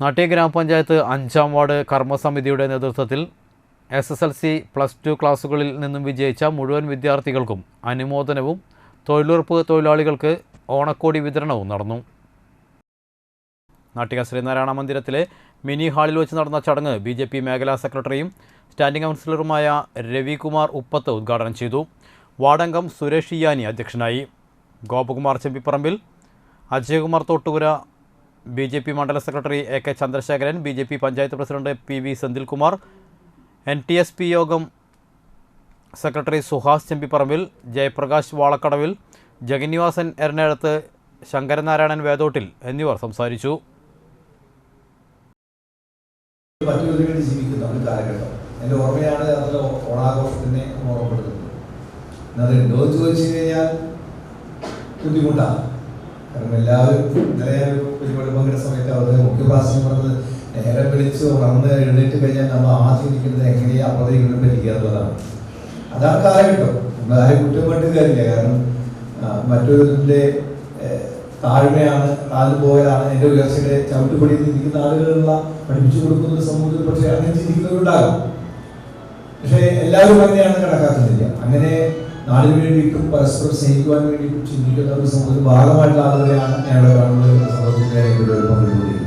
നാട്യ ഗ്രാമപഞ്ചായത്ത് 5-ാം വാർഡ് കർമ്മസമിതിയുടെ നേതൃത്വത്തിൽ SSLC+2 ക്ലാസുകളിൽ നിന്നും വിജയിച്ച മുഴുവൻ വിദ്യാർത്ഥികൾക്കും അനുമോദനവും തൊഴിലുറപ്പ് തൊഴിലാളികൾക്ക് ഓണക്കോടി വിതരണവും നടന്നു. നാട്ടിക ശ്രീനാരായണ മന്ദിരത്തിലെ മിനി ഹാളിൽ വെച്ച് നടന്ന ചടങ്ങ് BJP മേഖലാ സെക്രട്ടറിയും സ്റ്റാൻഡിംഗ് കൗൺസിലറുമായ രവികുമാർ ഉപ്പത്ത് ഉദ്ഘാടനം ചെയ്തു. വാർഡംഗം സുരേഷ് ഇയാനി അധ്യക്ഷനായി. ഗോപകുമാർ ചെമ്പിപ്പറമ്പിൽ, അജയകുമാർ തോട്ടുപുര, BJP മണ്ഡല secretary AK Chandrasekharan, BJP panchayat president PV Senthilkumar, NTSP യോഗം സെക്രട്ടറി സുഹാസ് ചെമ്പിപ്പറമ്പിൽ, ജയപ്രകാശ് വാളക്കടവിൽ, ജഗന്നിവാസൻ എറണാകുളത്ത്, ശങ്കരനാരായണൻ വേദോട്ടിൽ എന്നിവർ സംസാരിച്ചു. എൻ്റെ ഓർമ്മയാണ് അതിൽ ഓണാഘോഷത്തിനെ ഓർമ്മപ്പെടുത്തുന്നത്. അതുണ്ടോ എന്ന് ചോദിച്ചു കഴിഞ്ഞാൽ ബുദ്ധിമുട്ടാണ്. കാരണം എല്ലാവരും ഇന്നലെ പരിപാടി പങ്കിടുന്ന സമയത്ത് അവരുടെ മുഖ്യപ്രാസംഗം പറഞ്ഞത് നേരെ വിളിച്ച് ഉണർന്ന് എഴുന്നേറ്റ് കഴിഞ്ഞാൽ നമ്മൾ ആചരിക്കുന്നത് എങ്ങനെയാണ് അവതരിക്കുന്നത് പറ്റുക എന്നുള്ളതാണ്. അതാണ് കാലഘട്ടം. നമ്മൾ ആരും കുറ്റം പറ്റി കാര്യമില്ല. കാരണം മറ്റൊരുതിൻ്റെ താഴ്മയാണ്, താഴ്ന്നു പോയതാണ് എൻ്റെ ഉയർച്ചയുടെ ചവിട്ടുപടിയിൽ ഇരിക്കുന്ന ആളുകളുള്ള പഠിപ്പിച്ചു കൊടുക്കുന്ന ഒരു സമൂഹത്തിൽ പക്ഷേ അങ്ങനെ ചിന്തിക്കുന്നവരുണ്ടാകും. പക്ഷേ എല്ലാവരും അങ്ങനെയാണ് കണക്കാക്കുന്നില്ല. അങ്ങനെ നാടിന് വേണ്ടിയിട്ടും പരസ്പരം സ്നേഹിക്കുവാൻ വേണ്ടിയിട്ടും ചിന്തിക്കുന്ന ഒരു സമൂഹത്തിൽ ഭാഗമായിട്ടുള്ള ആളുകളെയാണ് ഞങ്ങളുടെ കാണുന്നത്. സമൂഹത്തിൻ്റെ പങ്കെടുക്കുന്നത്.